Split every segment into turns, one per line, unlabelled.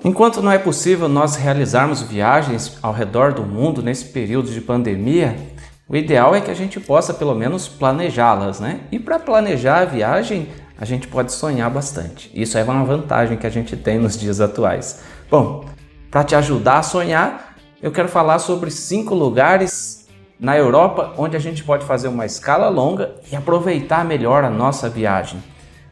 Enquanto não é possível nós realizarmos viagens ao redor do mundo nesse período de pandemia, o ideal é que a gente possa pelo menos planejá-las, né? E para planejar a viagem, a gente pode sonhar bastante. Isso é uma vantagem que a gente tem nos dias atuais. Bom, para te ajudar a sonhar, eu quero falar sobre 5 lugares na Europa onde a gente pode fazer uma escala longa e aproveitar melhor a nossa viagem.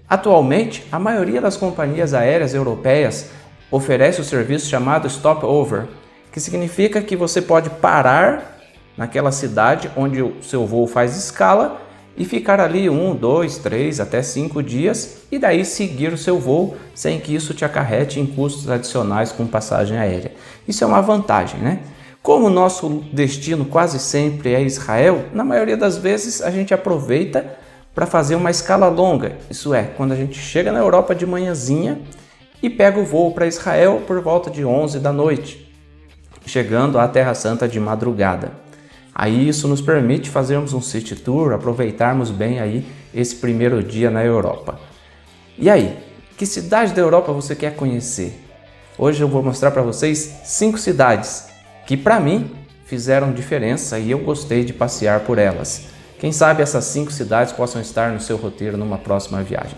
Atualmente, a maioria das companhias aéreas europeias oferece o serviço chamado Stopover, que significa que você pode parar naquela cidade onde o seu voo faz escala e ficar ali 1, 2, 3, até 5 dias e daí seguir o seu voo sem que isso te acarrete em custos adicionais com passagem aérea. Isso é uma vantagem, né? Como o nosso destino quase sempre é Israel, na maioria das vezes a gente aproveita para fazer uma escala longa. Isso é, quando a gente chega na Europa de manhãzinha e pega o voo para Israel por volta de 11 da noite, chegando à Terra Santa de madrugada. Aí isso nos permite fazermos um city tour, aproveitarmos bem aí esse primeiro dia na Europa. E aí, que cidade da Europa você quer conhecer? Hoje eu vou mostrar para vocês 5 cidades que para mim fizeram diferença e eu gostei de passear por elas. Quem sabe essas 5 cidades possam estar no seu roteiro numa próxima viagem.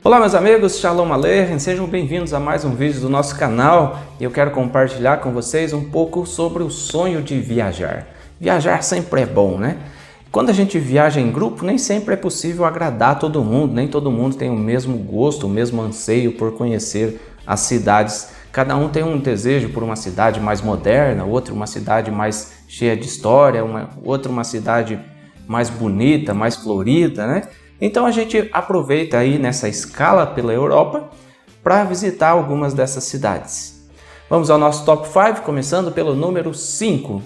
Olá meus amigos, Shalom Aleichem, sejam bem-vindos a mais um vídeo do nosso canal e eu quero compartilhar com vocês um pouco sobre o sonho de viajar. Viajar sempre é bom, né? Quando a gente viaja em grupo, nem sempre é possível agradar todo mundo, nem todo mundo tem o mesmo gosto, o mesmo anseio por conhecer as cidades. Cada um tem um desejo por uma cidade mais moderna, outro uma cidade mais cheia de história, outra uma cidade mais bonita, mais florida, né? Então a gente aproveita aí nessa escala pela Europa para visitar algumas dessas cidades. Vamos ao nosso top 5, começando pelo número 5.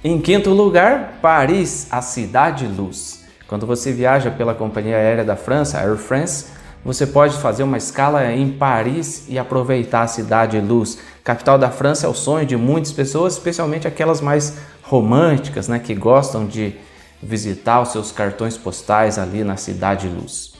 Em quinto lugar, Paris, a cidade luz. Quando você viaja pela companhia aérea da França, Air France, você pode fazer uma escala em Paris e aproveitar a cidade luz. Capital da França é o sonho de muitas pessoas, especialmente aquelas mais românticas, né, que gostam de visitar os seus cartões postais ali na cidade luz.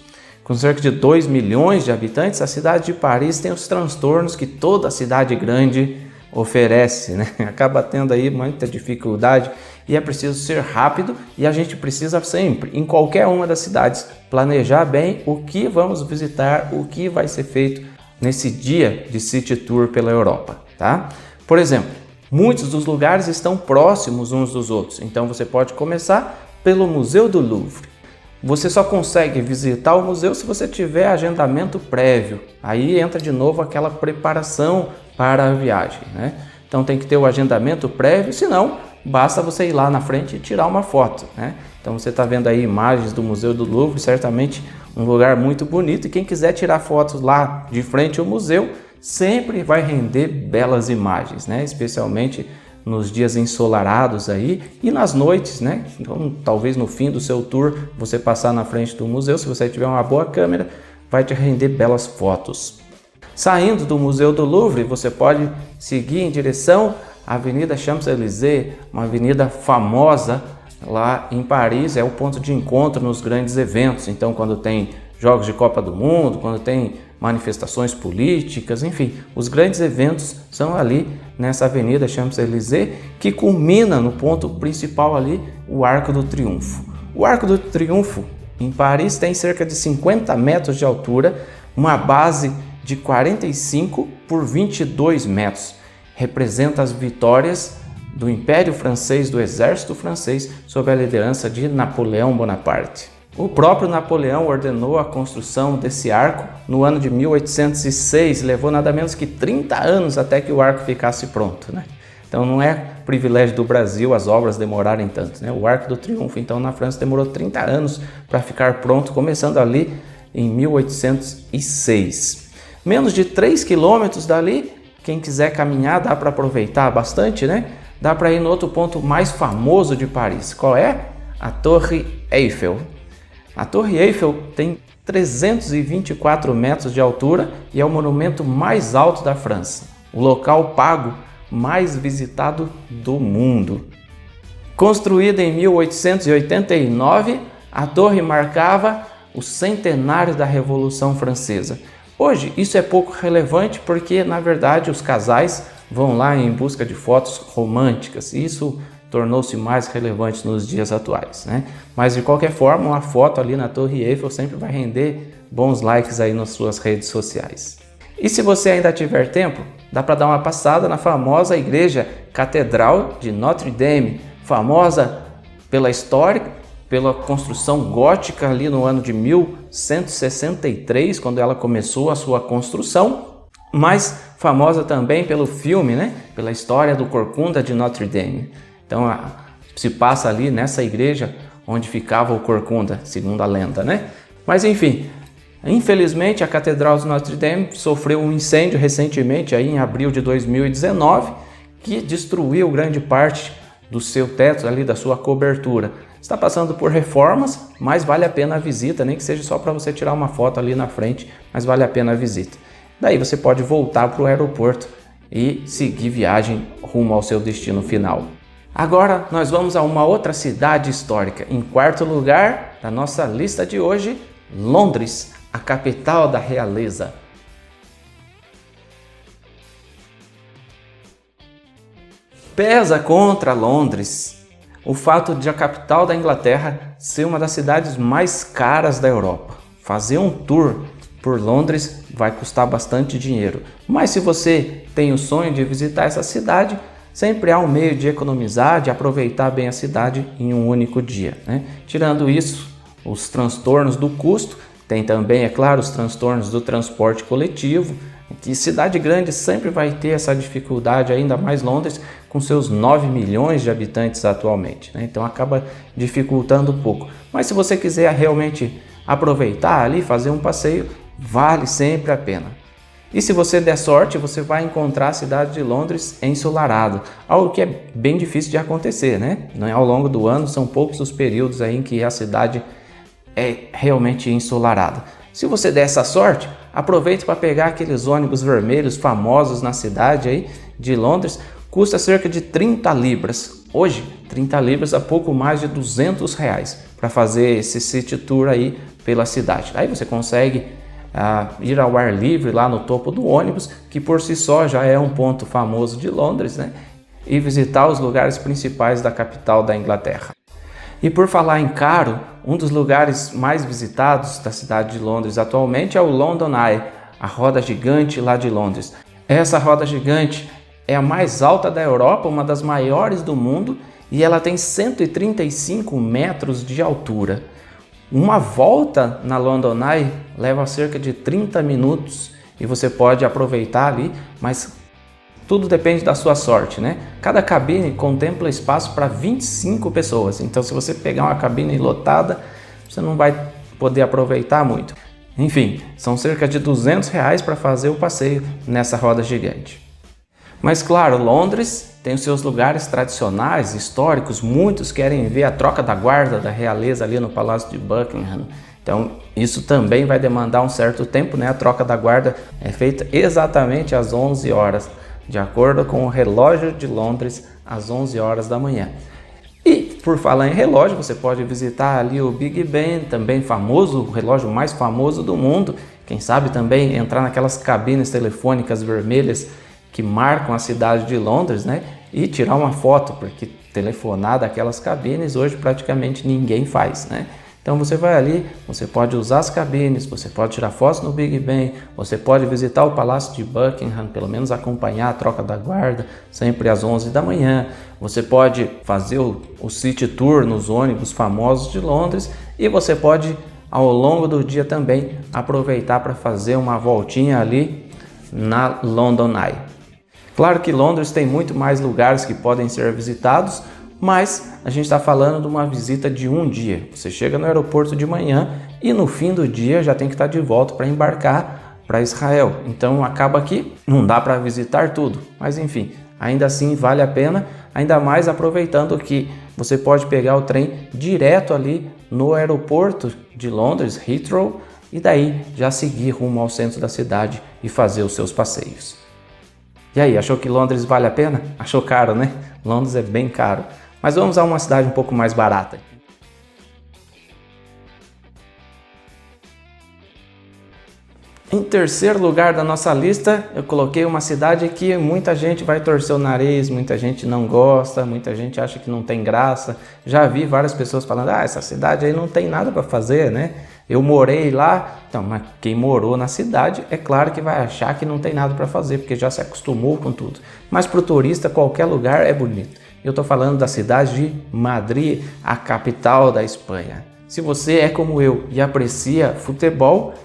Com cerca de 2 milhões de habitantes, a cidade de Paris tem os transtornos que toda cidade grande oferece, né? Acaba tendo aí muita dificuldade e é preciso ser rápido e a gente precisa sempre, em qualquer uma das cidades, planejar bem o que vamos visitar, o que vai ser feito nesse dia de city tour pela Europa, tá? Por exemplo, muitos dos lugares estão próximos uns dos outros, então você pode começar pelo Museu do Louvre. Você só consegue visitar o museu se você tiver agendamento prévio. Aí entra de novo aquela preparação para a viagem, né? Então tem que ter o agendamento prévio, senão basta você ir lá na frente e tirar uma foto, né? Então você está vendo aí imagens do Museu do Louvre, certamente um lugar muito bonito, e quem quiser tirar fotos lá de frente ao museu sempre vai render belas imagens, né? Especialmente nos dias ensolarados aí e nas noites, né? Então, talvez no fim do seu tour você passar na frente do museu, se você tiver uma boa câmera, vai te render belas fotos. Saindo do Museu do Louvre, você pode seguir em direção à Avenida Champs-Élysées, uma avenida famosa lá em Paris, é o ponto de encontro nos grandes eventos. Então, quando tem Jogos de Copa do Mundo, quando tem manifestações políticas, enfim, os grandes eventos são ali nessa Avenida Champs-Élysées, que culmina no ponto principal ali, o Arco do Triunfo. O Arco do Triunfo em Paris tem cerca de 50 metros de altura, uma base de 45 por 22 metros. Representa as vitórias do Império Francês, do Exército Francês, sob a liderança de Napoleão Bonaparte. O próprio Napoleão ordenou a construção desse arco no ano de 1806, levou nada menos que 30 anos até que o arco ficasse pronto, né? Então não é privilégio do Brasil as obras demorarem tanto, né? O Arco do Triunfo, então, na França demorou 30 anos para ficar pronto, começando ali em 1806. Menos de 3 quilômetros dali, quem quiser caminhar dá para aproveitar bastante, né? Dá para ir no outro ponto mais famoso de Paris. Qual é? A Torre Eiffel. A Torre Eiffel tem 324 metros de altura e é o monumento mais alto da França, o local pago mais visitado do mundo. Construída em 1889, a torre marcava o centenário da Revolução Francesa. Hoje isso é pouco relevante porque, na verdade, os casais vão lá em busca de fotos românticas. Isso tornou-se mais relevante nos dias atuais, né? Mas de qualquer forma, uma foto ali na Torre Eiffel sempre vai render bons likes aí nas suas redes sociais. E se você ainda tiver tempo, dá para dar uma passada na famosa igreja Catedral de Notre Dame, famosa pela história, pela construção gótica ali no ano de 1163, quando ela começou a sua construção, mas famosa também pelo filme, né? Pela história do Corcunda de Notre Dame. Então se passa ali nessa igreja onde ficava o Corcunda, segundo a lenda, né? Mas enfim, infelizmente a Catedral de Notre Dame sofreu um incêndio recentemente, aí em abril de 2019, que destruiu grande parte do seu teto, ali da sua cobertura. Está passando por reformas, mas vale a pena a visita, nem que seja só para você tirar uma foto ali na frente, mas vale a pena a visita. Daí você pode voltar para o aeroporto e seguir viagem rumo ao seu destino final. Agora nós vamos a uma outra cidade histórica. Em quarto lugar da nossa lista de hoje, Londres, a capital da realeza. Pesa contra Londres o fato de a capital da Inglaterra ser uma das cidades mais caras da Europa. Fazer um tour por Londres vai custar bastante dinheiro, mas se você tem o sonho de visitar essa cidade, sempre há um meio de economizar, de aproveitar bem a cidade em um único dia, né? Tirando isso, os transtornos do custo, tem também, é claro, os transtornos do transporte coletivo, que cidade grande sempre vai ter essa dificuldade, ainda mais Londres, com seus 9 milhões de habitantes atualmente, né? Então acaba dificultando um pouco. Mas se você quiser realmente aproveitar ali, fazer um passeio, vale sempre a pena. E se você der sorte, você vai encontrar a cidade de Londres ensolarada, algo que é bem difícil de acontecer, né? Ao longo do ano são poucos os períodos aí em que a cidade é realmente ensolarada. Se você der essa sorte, aproveite para pegar aqueles ônibus vermelhos famosos na cidade aí de Londres, custa cerca de 30 libras. Hoje, 30 libras a pouco mais de R$200 para fazer esse city tour aí pela cidade. Aí você consegue ir ao ar livre lá no topo do ônibus, que por si só já é um ponto famoso de Londres, né? E visitar os lugares principais da capital da Inglaterra. E por falar em caro, um dos lugares mais visitados da cidade de Londres atualmente é o London Eye, a roda gigante lá de Londres. Essa roda gigante é a mais alta da Europa, uma das maiores do mundo, e ela tem 135 metros de altura. Uma volta na London Eye leva cerca de 30 minutos e você pode aproveitar ali, mas tudo depende da sua sorte, né? Cada cabine contempla espaço para 25 pessoas, então se você pegar uma cabine lotada, você não vai poder aproveitar muito. Enfim, são cerca de R$200 para fazer o passeio nessa roda gigante. Mas claro, Londres tem os seus lugares tradicionais, históricos, muitos querem ver a troca da guarda da realeza ali no Palácio de Buckingham. Então isso também vai demandar um certo tempo, né? A troca da guarda é feita exatamente às 11 horas, de acordo com o relógio de Londres, às 11 horas da manhã. E por falar em relógio, você pode visitar ali o Big Ben, também famoso, o relógio mais famoso do mundo. Quem sabe também entrar naquelas cabines telefônicas vermelhas que marcam a cidade de Londres, né? E tirar uma foto, porque telefonar daquelas cabines hoje praticamente ninguém faz, né? Então você vai ali, você pode usar as cabines, você pode tirar fotos no Big Ben, você pode visitar o Palácio de Buckingham, pelo menos acompanhar a troca da guarda, sempre às 11 da manhã. Você pode fazer o City Tour nos ônibus famosos de Londres e você pode, ao longo do dia também, aproveitar para fazer uma voltinha ali na London Eye. Claro que Londres tem muito mais lugares que podem ser visitados, mas a gente está falando de uma visita de um dia. Você chega no aeroporto de manhã e no fim do dia já tem que estar de volta para embarcar para Israel. Então acaba que não dá para visitar tudo, mas enfim, ainda assim vale a pena, ainda mais aproveitando que você pode pegar o trem direto ali no aeroporto de Londres, Heathrow, e daí já seguir rumo ao centro da cidade e fazer os seus passeios. E aí, achou que Londres vale a pena? Achou caro, né? Londres é bem caro. Mas vamos a uma cidade um pouco mais barata. Em terceiro lugar da nossa lista, eu coloquei uma cidade que muita gente vai torcer o nariz, muita gente não gosta, muita gente acha que não tem graça. Já vi várias pessoas falando, essa cidade aí não tem nada para fazer, né? Eu morei lá. Então, mas quem morou na cidade, é claro que vai achar que não tem nada para fazer, porque já se acostumou com tudo. Mas para o turista, qualquer lugar é bonito. Eu estou falando da cidade de Madrid, a capital da Espanha. Se você é como eu e aprecia futebol,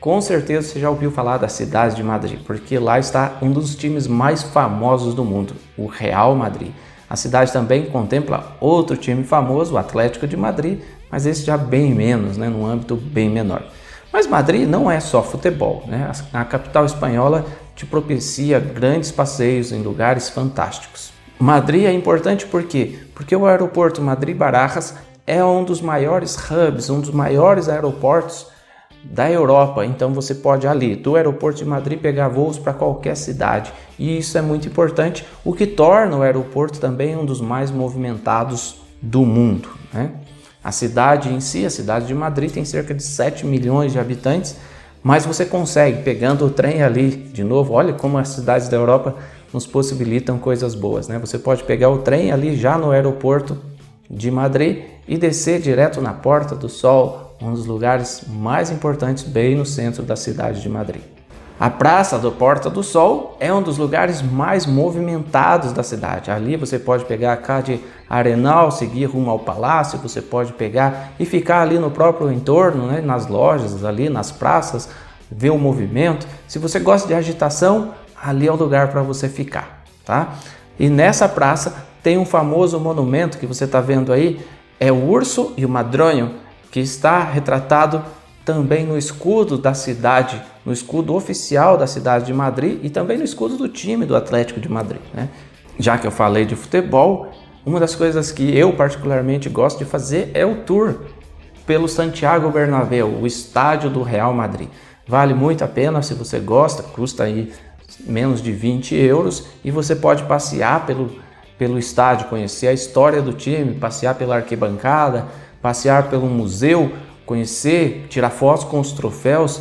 com certeza você já ouviu falar da cidade de Madrid, porque lá está um dos times mais famosos do mundo, o Real Madrid. A cidade também contempla outro time famoso, o Atlético de Madrid, mas esse já bem menos, né, num âmbito bem menor. Mas Madrid não é só futebol, né? A capital espanhola te propicia grandes passeios em lugares fantásticos. Madrid é importante por quê? Porque o aeroporto Madrid-Barajas é um dos maiores hubs, um dos maiores aeroportos da Europa, então você pode ali do aeroporto de Madrid pegar voos para qualquer cidade, e isso é muito importante, o que torna o aeroporto também um dos mais movimentados do mundo, né? A cidade em si, a cidade de Madrid, tem cerca de 7 milhões de habitantes, mas você consegue, pegando o trem ali, de novo, olha como as cidades da Europa nos possibilitam coisas boas, né? Você pode pegar o trem ali já no aeroporto de Madrid e descer direto na Porta do Sol, um dos lugares mais importantes bem no centro da cidade de Madrid. A Praça da Porta do Sol é um dos lugares mais movimentados da cidade. Ali você pode pegar a Calle Arenal, seguir rumo ao palácio, você pode pegar e ficar ali no próprio entorno, né, nas lojas, ali nas praças, ver o movimento. Se você gosta de agitação, ali é o lugar para você ficar, tá? E nessa praça tem um famoso monumento que você está vendo aí, é o urso e o madronho, que está retratado também no escudo da cidade, no escudo oficial da cidade de Madrid e também no escudo do time do Atlético de Madrid, né? Já que eu falei de futebol, uma das coisas que eu particularmente gosto de fazer é o tour pelo Santiago Bernabéu, o estádio do Real Madrid. Vale muito a pena se você gosta, custa aí menos de 20 euros e você pode passear pelo estádio, conhecer a história do time, passear pela arquibancada, passear pelo museu, conhecer, tirar fotos com os troféus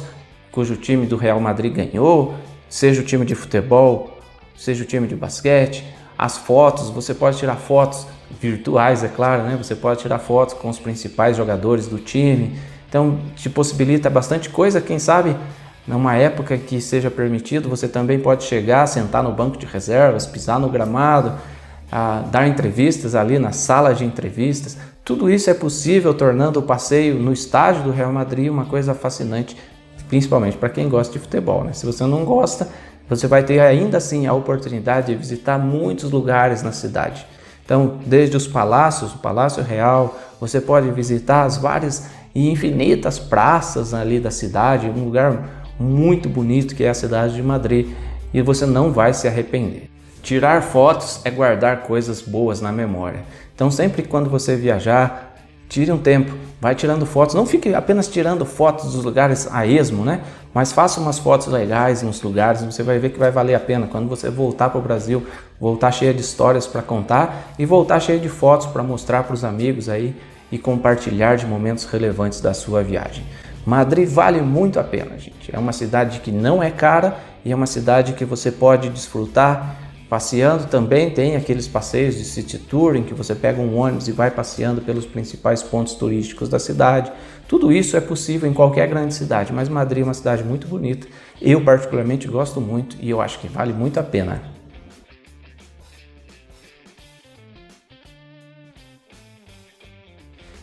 cujo time do Real Madrid ganhou, seja o time de futebol, seja o time de basquete. As fotos, você pode tirar fotos virtuais, é claro, né? Você pode tirar fotos com os principais jogadores do time. Então, te possibilita bastante coisa. Quem sabe, numa época que seja permitido, você também pode chegar, sentar no banco de reservas, pisar no gramado, dar entrevistas ali na sala de entrevistas. Tudo isso é possível, tornando o passeio no estádio do Real Madrid uma coisa fascinante, principalmente para quem gosta de futebol, né? Se você não gosta, você vai ter ainda assim a oportunidade de visitar muitos lugares na cidade. Então, desde os palácios, o Palácio Real, você pode visitar as várias e infinitas praças ali da cidade, um lugar muito bonito que é a cidade de Madrid, e você não vai se arrepender. Tirar fotos é guardar coisas boas na memória. Então, sempre quando você viajar, tire um tempo, vai tirando fotos. Não fique apenas tirando fotos dos lugares a esmo, né? Mas faça umas fotos legais nos lugares, você vai ver que vai valer a pena. Quando você voltar para o Brasil, voltar cheio de histórias para contar e voltar cheio de fotos para mostrar para os amigos aí e compartilhar de momentos relevantes da sua viagem. Madrid vale muito a pena, gente. É uma cidade que não é cara e é uma cidade que você pode desfrutar passeando. Também tem aqueles passeios de city tour em que você pega um ônibus e vai passeando pelos principais pontos turísticos da cidade. Tudo isso é possível em qualquer grande cidade, mas Madrid é uma cidade muito bonita. Eu particularmente gosto muito e eu acho que vale muito a pena.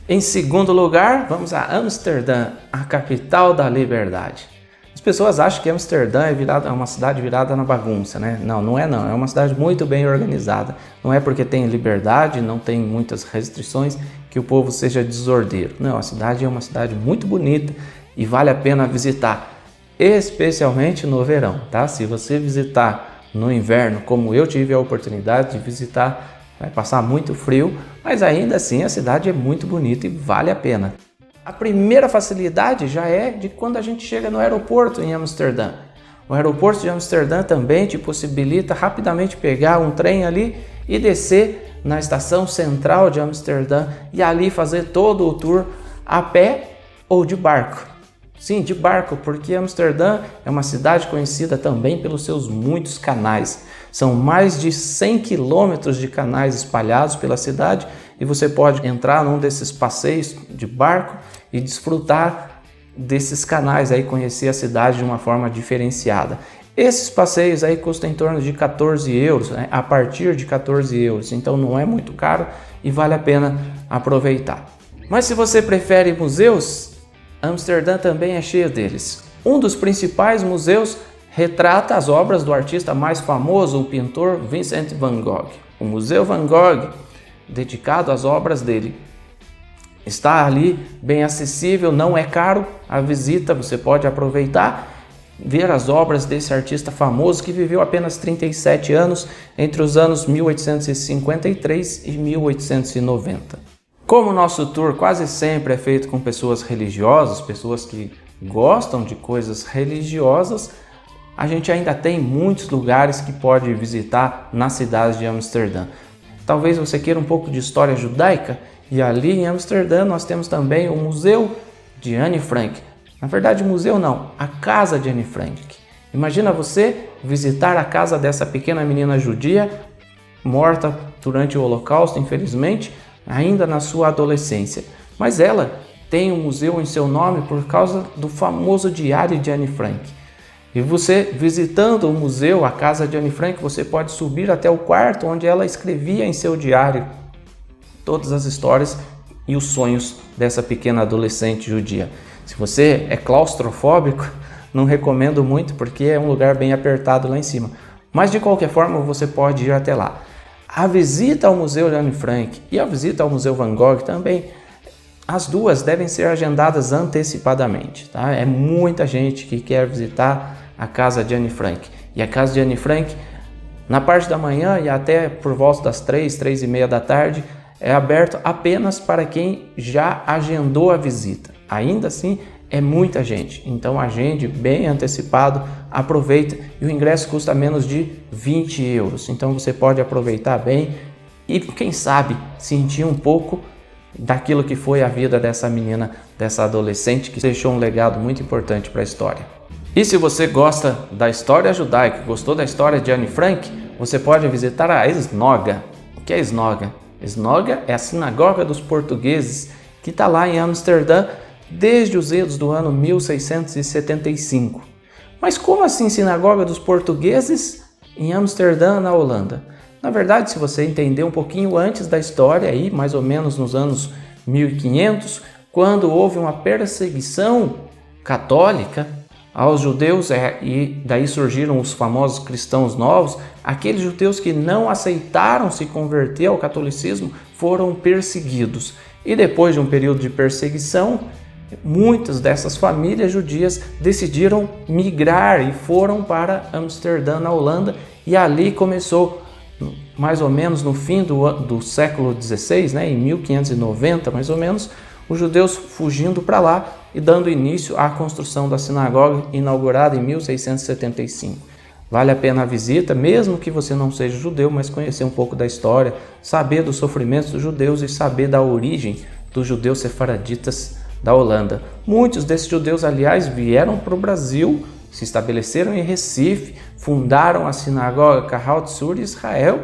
Em segundo lugar, vamos a Amsterdã, a capital da liberdade. As pessoas acham que Amsterdã é uma cidade virada na bagunça, né? Não, não é não. É uma cidade muito bem organizada. Não é porque tem liberdade, não tem muitas restrições, que o povo seja desordeiro. Não, a cidade é uma cidade muito bonita e vale a pena visitar, especialmente no verão, tá? Se você visitar no inverno, como eu tive a oportunidade de visitar, vai passar muito frio, mas ainda assim a cidade é muito bonita e vale a pena. A primeira facilidade já é de quando a gente chega no aeroporto em Amsterdã. O aeroporto de Amsterdã também te possibilita rapidamente pegar um trem ali e descer na estação central de Amsterdã e ali fazer todo o tour a pé ou de barco. Sim, de barco, porque Amsterdã é uma cidade conhecida também pelos seus muitos canais. São mais de 100 quilômetros de canais espalhados pela cidade e você pode entrar num desses passeios de barco e desfrutar desses canais aí, conhecer a cidade de uma forma diferenciada. Esses passeios aí custam em torno de 14 euros, né? A partir de 14 euros, então não é muito caro e vale a pena aproveitar. Mas se você prefere museus, Amsterdã também é cheio deles. Um dos principais museus retrata as obras do artista mais famoso, o pintor Vincent van Gogh. O Museu Van Gogh, dedicado às obras dele, está ali bem acessível, não é caro a visita, você pode aproveitar, ver as obras desse artista famoso que viveu apenas 37 anos entre os anos 1853 e 1890. Como o nosso tour quase sempre é feito com pessoas religiosas, pessoas que gostam de coisas religiosas, a gente ainda tem muitos lugares que pode visitar na cidade de Amsterdã. Talvez você queira um pouco de história judaica, e ali em Amsterdã nós temos também o Museu de Anne Frank. Na verdade, museu não, a casa de Anne Frank. Imagina você visitar a casa dessa pequena menina judia, morta durante o Holocausto, infelizmente, ainda na sua adolescência. Mas ela tem um museu em seu nome por causa do famoso diário de Anne Frank. E você, visitando o museu, a casa de Anne Frank, você pode subir até o quarto onde ela escrevia em seu diário todas as histórias e os sonhos dessa pequena adolescente judia. Se você é claustrofóbico, não recomendo muito porque é um lugar bem apertado lá em cima. Mas de qualquer forma você pode ir até lá. A visita ao Museu de Anne Frank e a visita ao Museu Van Gogh também, as duas devem ser agendadas antecipadamente. Tá? É muita gente que quer visitar a casa de Anne Frank. E a casa de Anne Frank, na parte da manhã e até por volta das 3h30 da tarde, é aberto apenas para quem já agendou a visita. Ainda assim, é muita gente, então agende bem antecipado, aproveita e o ingresso custa menos de 20 euros. Então você pode aproveitar bem e, quem sabe, sentir um pouco daquilo que foi a vida dessa menina, dessa adolescente que deixou um legado muito importante para a história. E se você gosta da história judaica, gostou da história de Anne Frank, você pode visitar a Snoga. O que é Snoga? Snoga é a sinagoga dos portugueses que está lá em Amsterdã desde os idos do ano 1675. Mas como assim sinagoga dos portugueses em Amsterdã, na Holanda? Na verdade, se você entender um pouquinho antes da história, aí, mais ou menos nos anos 1500, quando houve uma perseguição católica aos judeus, e daí surgiram os famosos cristãos novos, aqueles judeus que não aceitaram se converter ao catolicismo foram perseguidos. E depois de um período de perseguição, muitas dessas famílias judias decidiram migrar e foram para Amsterdã, na Holanda, e ali começou, mais ou menos no fim do século XVI, né, em 1590 mais ou menos, os judeus fugindo para lá e dando início à construção da sinagoga inaugurada em 1675. Vale a pena a visita, mesmo que você não seja judeu, mas conhecer um pouco da história, saber dos sofrimentos dos judeus e saber da origem dos judeus sefaraditas da Holanda. Muitos desses judeus, aliás, vieram para o Brasil, se estabeleceram em Recife, fundaram a sinagoga Kahal Sur Israel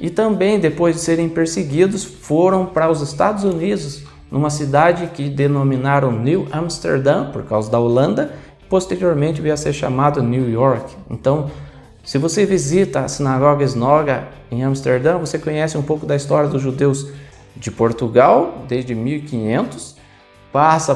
e também, depois de serem perseguidos, foram para os Estados Unidos, numa cidade que denominaram New Amsterdam, por causa da Holanda, posteriormente veio a ser chamado New York. Então, se você visita a sinagoga Snoga em Amsterdã, você conhece um pouco da história dos judeus de Portugal, desde 1500, passa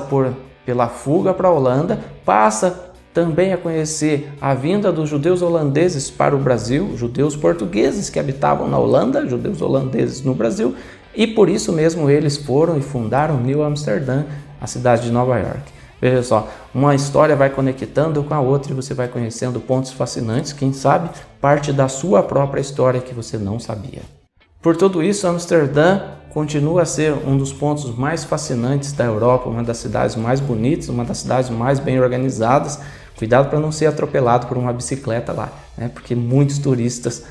pela fuga para a Holanda, passa também a conhecer a vinda dos judeus holandeses para o Brasil, judeus portugueses que habitavam na Holanda, judeus holandeses no Brasil, e por isso mesmo eles foram e fundaram New Amsterdã, a cidade de Nova York. Veja só, uma história vai conectando com a outra e você vai conhecendo pontos fascinantes, quem sabe parte da sua própria história que você não sabia. Por tudo isso, Amsterdã continua a ser um dos pontos mais fascinantes da Europa, uma das cidades mais bonitas, uma das cidades mais bem organizadas. Cuidado para não ser atropelado por uma bicicleta lá, né? Porque muitos turistas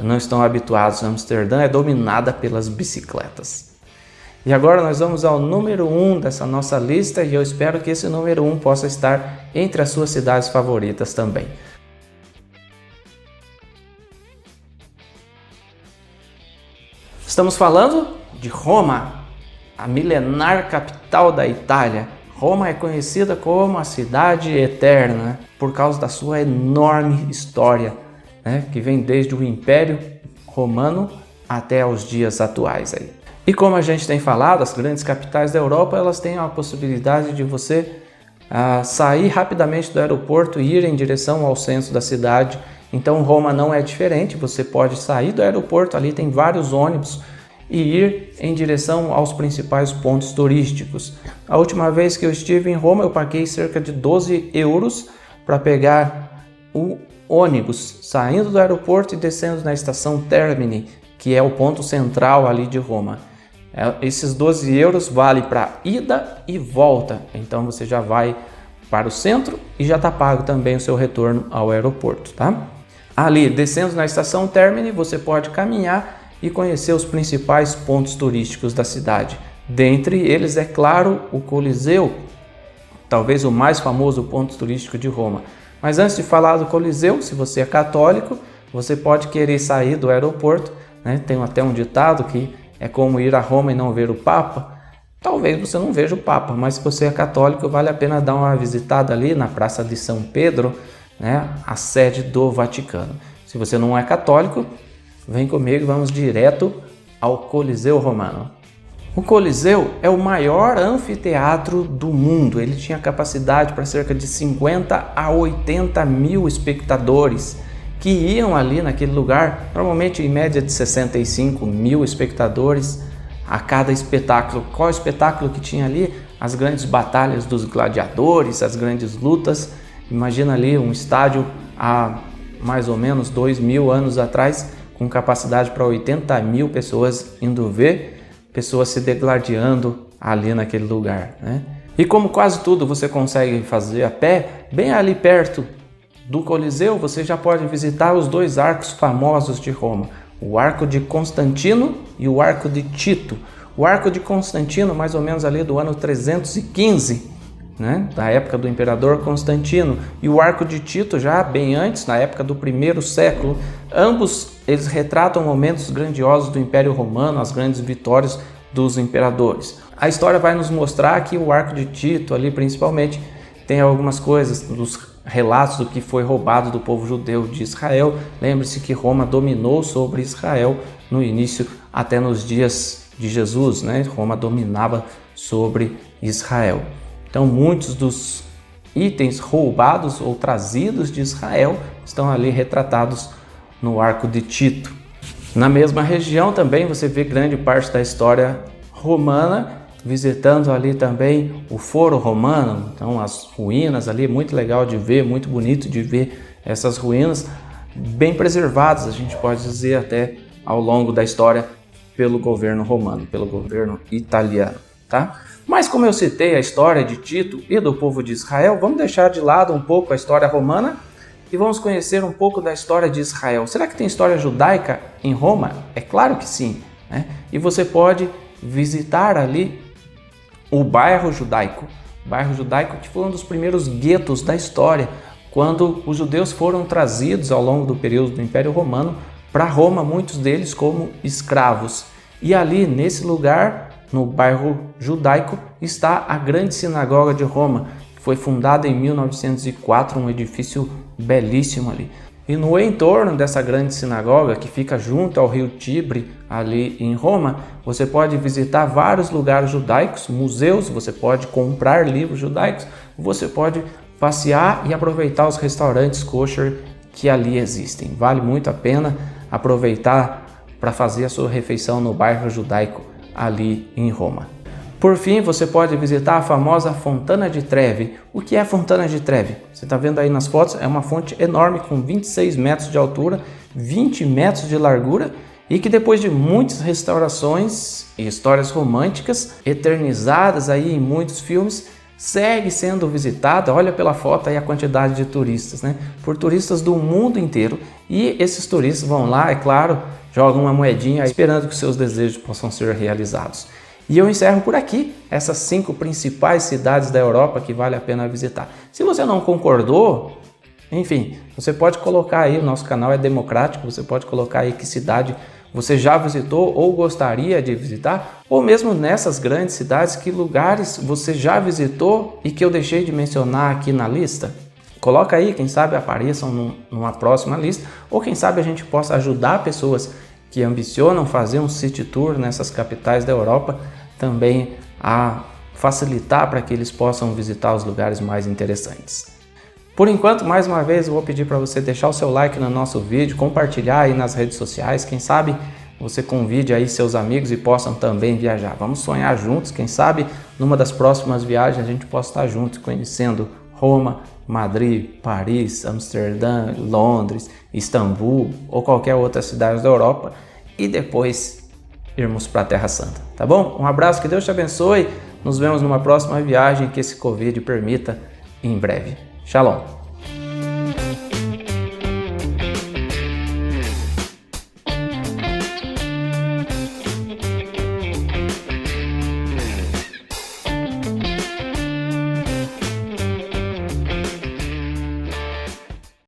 não estão habituados. Amsterdã é dominada pelas bicicletas. E agora nós vamos ao número 1 dessa nossa lista e eu espero que esse número 1 possa estar entre as suas cidades favoritas também. Estamos falando de Roma, a milenar capital da Itália. Roma é conhecida como a cidade eterna por causa da sua enorme história, né, que vem desde o Império Romano até os dias atuais aí. E como a gente tem falado, as grandes capitais da Europa, elas têm a possibilidade de você sair rapidamente do aeroporto e ir em direção ao centro da cidade. Então Roma não é diferente, você pode sair do aeroporto, ali tem vários ônibus, e ir em direção aos principais pontos turísticos. A última vez que eu estive em Roma, eu paguei cerca de 12 euros para pegar o ônibus, saindo do aeroporto e descendo na estação Termini, que é o ponto central ali de Roma. Esses 12 euros vale para ida e volta, então você já vai para o centro e já está pago também o seu retorno ao aeroporto, tá? Ali, descendo na estação Termini, você pode caminhar e conhecer os principais pontos turísticos da cidade. Dentre eles, é claro, o Coliseu, talvez o mais famoso ponto turístico de Roma. Mas antes de falar do Coliseu, se você é católico, você pode querer sair do aeroporto, né? Tem até um ditado que é como ir a Roma e não ver o Papa. Talvez você não veja o Papa, mas se você é católico, vale a pena dar uma visitada ali na Praça de São Pedro, né? A sede do Vaticano. Se você não é católico, vem comigo, vamos direto ao Coliseu Romano. O Coliseu é o maior anfiteatro do mundo. Ele tinha capacidade para cerca de 50 a 80 mil espectadores que iam ali naquele lugar, normalmente em média de 65 mil espectadores a cada espetáculo. Qual espetáculo que tinha ali? As grandes batalhas dos gladiadores, as grandes lutas. Imagina ali um estádio há mais ou menos 2.000 anos atrás, com capacidade para 80 mil pessoas indo ver, pessoas se degladiando ali naquele lugar, né? E como quase tudo você consegue fazer a pé, bem ali perto do Coliseu você já pode visitar os dois arcos famosos de Roma, o Arco de Constantino e o Arco de Tito. O Arco de Constantino, mais ou menos ali do ano 315, né, da época do imperador Constantino, e o Arco de Tito já bem antes, na época do primeiro século. Ambos eles retratam momentos grandiosos do Império Romano, as grandes vitórias dos imperadores. A história vai nos mostrar que o Arco de Tito ali principalmente tem algumas coisas dos relatos do que foi roubado do povo judeu de Israel. Lembre-se que Roma dominou sobre Israel no início, até nos dias de Jesus, né? Roma dominava sobre Israel. Então muitos dos itens roubados ou trazidos de Israel estão ali retratados no Arco de Tito. Na mesma região também você vê grande parte da história romana, visitando ali também o Foro Romano, então as ruínas ali, muito legal de ver, muito bonito de ver essas ruínas, bem preservadas, a gente pode dizer até ao longo da história pelo governo romano, pelo governo italiano, tá? Mas como eu citei a história de Tito e do povo de Israel, vamos deixar de lado um pouco a história romana e vamos conhecer um pouco da história de Israel. Será que tem história judaica em Roma? É claro que sim, né? E você pode visitar ali o bairro judaico que foi um dos primeiros guetos da história, quando os judeus foram trazidos ao longo do período do Império Romano para Roma, muitos deles como escravos. E ali, nesse lugar, no bairro judaico, está a grande sinagoga de Roma, que foi fundada em 1904, um edifício belíssimo ali. E no entorno dessa grande sinagoga, que fica junto ao rio Tibre, ali em Roma, você pode visitar vários lugares judaicos, museus, você pode comprar livros judaicos, você pode passear e aproveitar os restaurantes kosher que ali existem. Vale muito a pena aproveitar para fazer a sua refeição no bairro judaico ali em Roma. Por fim, você pode visitar a famosa Fontana di Trevi. O que é a Fontana di Trevi? Você está vendo aí nas fotos, é uma fonte enorme com 26 metros de altura, 20 metros de largura e que depois de muitas restaurações e histórias românticas eternizadas aí em muitos filmes, segue sendo visitada. Olha pela foto aí a quantidade de turistas, né? Por turistas do mundo inteiro. E esses turistas vão lá, é claro, jogam uma moedinha esperando que seus desejos possam ser realizados. E eu encerro por aqui essas 5 principais cidades da Europa que vale a pena visitar. Se você não concordou, enfim, você pode colocar aí, o nosso canal é democrático, você pode colocar aí que cidade você já visitou ou gostaria de visitar, ou mesmo nessas grandes cidades, que lugares você já visitou e que eu deixei de mencionar aqui na lista. Coloca aí, quem sabe apareçam numa próxima lista, ou quem sabe a gente possa ajudar pessoas que ambicionam fazer um city tour nessas capitais da Europa também a facilitar para que eles possam visitar os lugares mais interessantes. Por enquanto, mais uma vez, eu vou pedir para você deixar o seu like no nosso vídeo, compartilhar aí nas redes sociais, quem sabe você convide aí seus amigos e possam também viajar. Vamos sonhar juntos, quem sabe numa das próximas viagens a gente possa estar juntos, conhecendo Roma, Madrid, Paris, Amsterdã, Londres, Istambul ou qualquer outra cidade da Europa e depois irmos para a Terra Santa, tá bom? Um abraço, que Deus te abençoe, nos vemos numa próxima viagem que esse Covid permita em breve. Shalom!